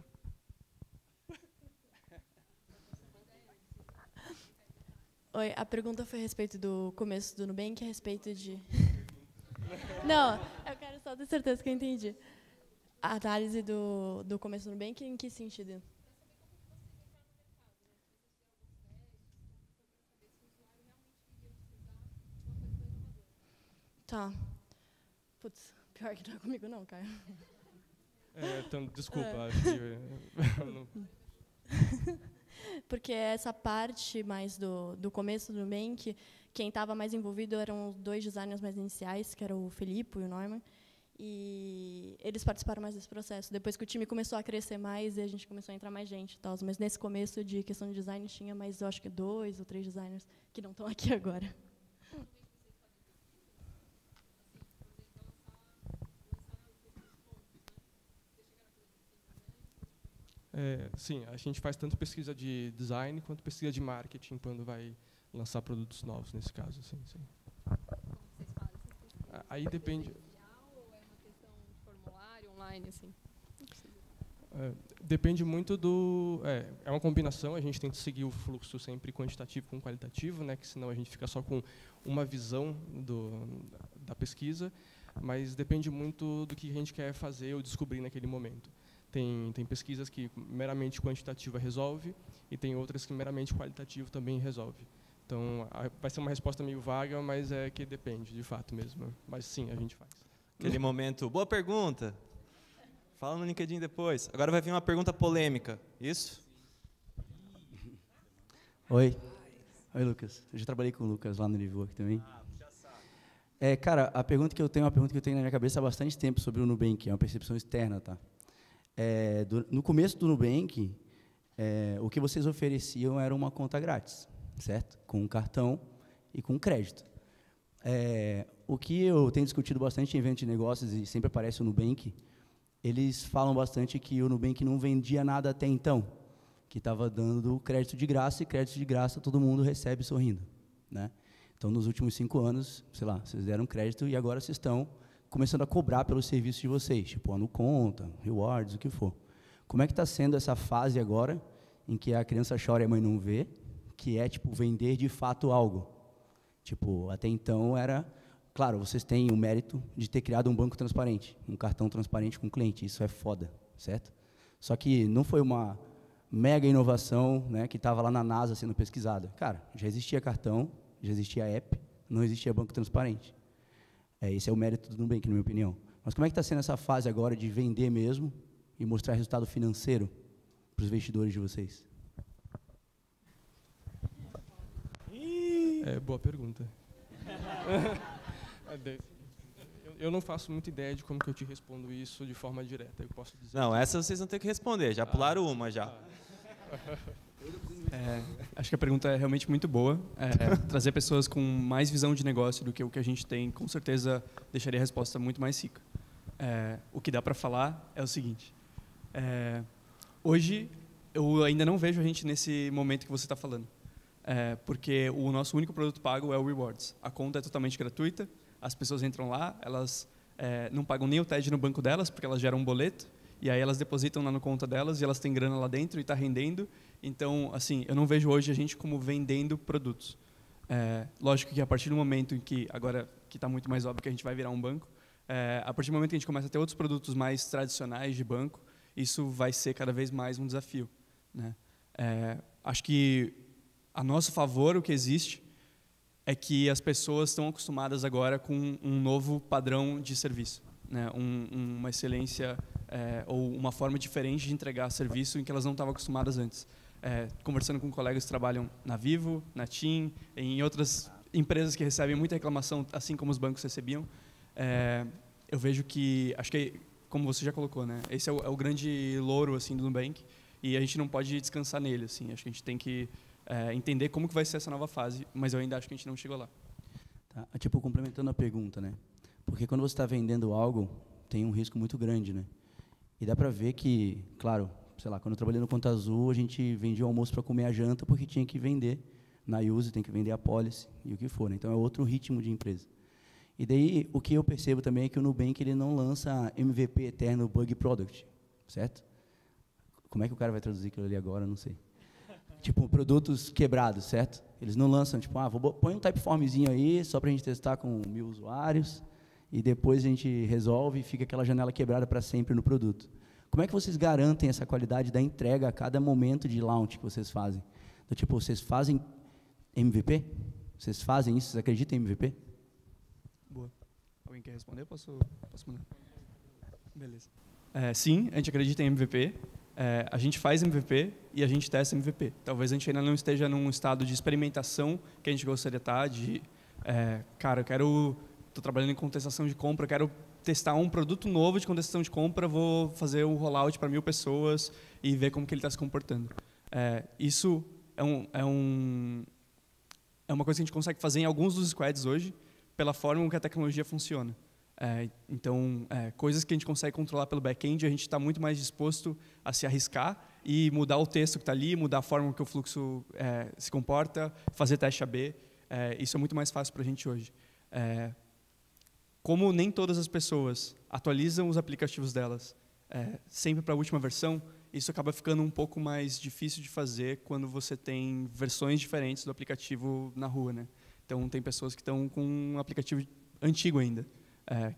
Oi, a pergunta foi a respeito do começo do Nubank, a respeito de... Não, eu quero só ter certeza que eu entendi. A análise do começo do Nubank, em que sentido? Tá. Putz, pior que não é comigo não, Caio. Então, desculpa, acho que... Porque essa parte mais do começo do Nubank, quem estava mais envolvido eram os dois designers mais iniciais, que eram o Felipe e o Norman, e eles participaram mais desse processo. Depois que o time começou a crescer mais, e a gente começou a entrar mais gente, tal. Mas nesse começo de questão de design tinha mais, eu acho que 2 ou 3 designers que não estão aqui agora. Sim, a gente faz tanto pesquisa de design quanto pesquisa de marketing quando vai lançar produtos novos, nesse caso. Sim. Aí depende... Ou é uma questão de formulário online, assim? Depende muito do... É uma combinação, a gente tenta seguir o fluxo sempre quantitativo com qualitativo, né, que senão a gente fica só com uma visão da pesquisa, mas depende muito do que a gente quer fazer ou descobrir naquele momento. Tem pesquisas que meramente quantitativa resolve e tem outras que meramente qualitativo também resolve. Então, vai ser uma resposta meio vaga, mas é que depende, de fato mesmo. Mas sim, a gente faz. Aquele momento, boa pergunta. Fala no LinkedIn depois. Agora vai vir uma pergunta polêmica, isso? Oi, Lucas. Eu já trabalhei com o Lucas lá no Livework também. Já sabe. Cara, a pergunta que eu tenho é uma pergunta que eu tenho na minha cabeça há bastante tempo sobre o Nubank, é uma percepção externa, tá? No começo do Nubank, o que vocês ofereciam era uma conta grátis, certo? Com um cartão e com crédito. O que eu tenho discutido bastante em eventos de negócios, e sempre aparece o Nubank, eles falam bastante que o Nubank não vendia nada até então, que estava dando crédito de graça, e crédito de graça todo mundo recebe sorrindo, né? Então, nos últimos 5 anos, sei lá, vocês deram crédito e agora vocês estão começando a cobrar pelos serviços de vocês, tipo ano conta, rewards, o que for. Como é que está sendo essa fase agora, em que a criança chora e a mãe não vê, que é, tipo, vender de fato algo? Tipo, até então era... Claro, vocês têm o mérito de ter criado um banco transparente, um cartão transparente com o cliente, isso é foda, certo? Só que não foi uma mega inovação, né, que estava lá na NASA sendo pesquisada. Cara, já existia cartão, já existia app, não existia banco transparente. Esse é o mérito do Nubank, na minha opinião. Mas como é que está sendo essa fase agora de vender mesmo e mostrar resultado financeiro para os investidores de vocês? Boa pergunta. Eu não faço muita ideia de como que eu te respondo isso de forma direta. Eu posso dizer. Não, essa vocês vão ter que responder. Já pularam uma já. Acho que a pergunta é realmente muito boa. Trazer pessoas com mais visão de negócio do que o que a gente tem, com certeza, deixaria a resposta muito mais rica. O que dá para falar é o seguinte. Hoje, eu ainda não vejo a gente nesse momento que você está falando. Porque o nosso único produto pago é o Rewards. A conta é totalmente gratuita, as pessoas entram lá, elas não pagam nem o TED no banco delas, porque elas geram um boleto, e aí elas depositam lá na conta delas, e elas têm grana lá dentro e está rendendo. Então, assim, eu não vejo hoje a gente como vendendo produtos. Lógico que a partir do momento em que, agora que está muito mais óbvio que a gente vai virar um banco, a partir do momento que a gente começa a ter outros produtos mais tradicionais de banco, isso vai ser cada vez mais um desafio, né? Acho que, a nosso favor, o que existe é que as pessoas estão acostumadas agora com um novo padrão de serviço, né? Uma excelência ou uma forma diferente de entregar serviço em que elas não estavam acostumadas antes. Conversando com colegas que trabalham na Vivo, na TIM, em outras empresas que recebem muita reclamação, assim como os bancos recebiam, eu vejo que, acho que, como você já colocou, né? Esse é o grande louro assim, do Nubank, e a gente não pode descansar nele. Assim. Acho que a gente tem que entender como que vai ser essa nova fase, mas eu ainda acho que a gente não chegou lá. Tá. Tipo, complementando a pergunta, né? Porque quando você está vendendo algo, tem um risco muito grande, né? E dá para ver que, claro, sei lá, quando eu trabalhei no Conta Azul, a gente vendia o almoço para comer a janta, porque tinha que vender na use, tem que vender a policy e o que for, né? Então é outro ritmo de empresa. E daí o que eu percebo também é que o Nubank ele não lança MVP eterno bug product, certo? Como é que o cara vai traduzir aquilo ali agora? Não sei. Tipo, produtos quebrados, certo? Eles não lançam, tipo, põe um typeformzinho aí, só para a gente testar com 1000 usuários, e depois a gente resolve e fica aquela janela quebrada para sempre no produto. Como é que vocês garantem essa qualidade da entrega a cada momento de launch que vocês fazem? Então, tipo, vocês fazem MVP? Vocês fazem isso? Vocês acreditam em MVP? Boa. Alguém quer responder? Posso mandar? Beleza. Sim, a gente acredita em MVP. A gente faz MVP e a gente testa MVP. Talvez a gente ainda não esteja num estado de experimentação que a gente gostaria de estar, cara, estou trabalhando em contestação de compra, quero testar um produto novo de contestação de compra, vou fazer um rollout para 1000 pessoas e ver como que ele está se comportando. Isso é uma coisa que a gente consegue fazer em alguns dos squads hoje, pela forma como que a tecnologia funciona. Então, coisas que a gente consegue controlar pelo back-end, a gente está muito mais disposto a se arriscar e mudar o texto que está ali, mudar a forma que o fluxo se comporta, fazer teste AB. Isso é muito mais fácil para a gente hoje. Como nem todas as pessoas atualizam os aplicativos delas sempre para a última versão, isso acaba ficando um pouco mais difícil de fazer quando você tem versões diferentes do aplicativo na rua, né? Então, tem pessoas que estão com um aplicativo antigo ainda,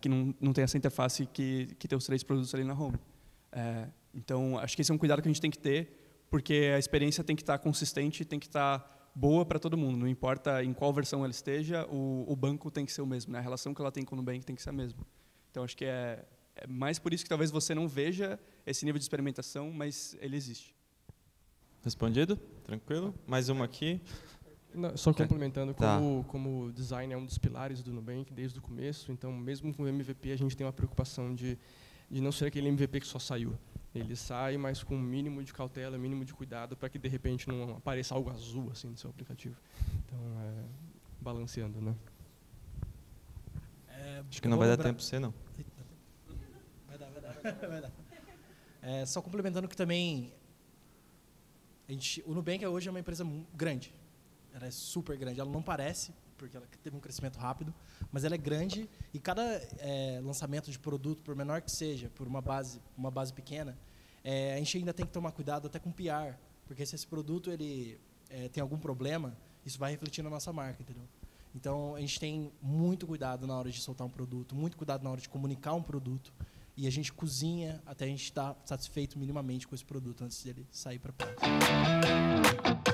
que não tem essa interface que tem os 3 produtos ali na home. Então, acho que esse é um cuidado que a gente tem que ter, porque a experiência tem que estar consistente, tem que estar boa para todo mundo. Não importa em qual versão ela esteja, o banco tem que ser o mesmo, né? A relação que ela tem com o Nubank tem que ser a mesma. Então, acho que é mais por isso que talvez você não veja esse nível de experimentação, mas ele existe. Respondido? Tranquilo? Mais uma aqui. Não, só complementando, como o design é um dos pilares do Nubank desde o começo, então mesmo com o MVP a gente tem uma preocupação de não ser aquele MVP que só saiu. Ele sai, mas com um mínimo de cautela, um mínimo de cuidado para que de repente não apareça algo azul assim no seu aplicativo. Então, balanceando, né? Acho que não vai dar tempo para você, não. Vai dar. Só complementando que também o Nubank hoje é uma empresa grande. Ela é super grande. Ela não parece, porque ela teve um crescimento rápido, mas ela é grande e cada lançamento de produto, por menor que seja, por uma base pequena, a gente ainda tem que tomar cuidado até com PR, porque se esse produto ele tem algum problema, isso vai refletir na nossa marca, entendeu? Então, a gente tem muito cuidado na hora de soltar um produto, muito cuidado na hora de comunicar um produto, e a gente cozinha até a gente estar satisfeito minimamente com esse produto antes dele sair para a praça.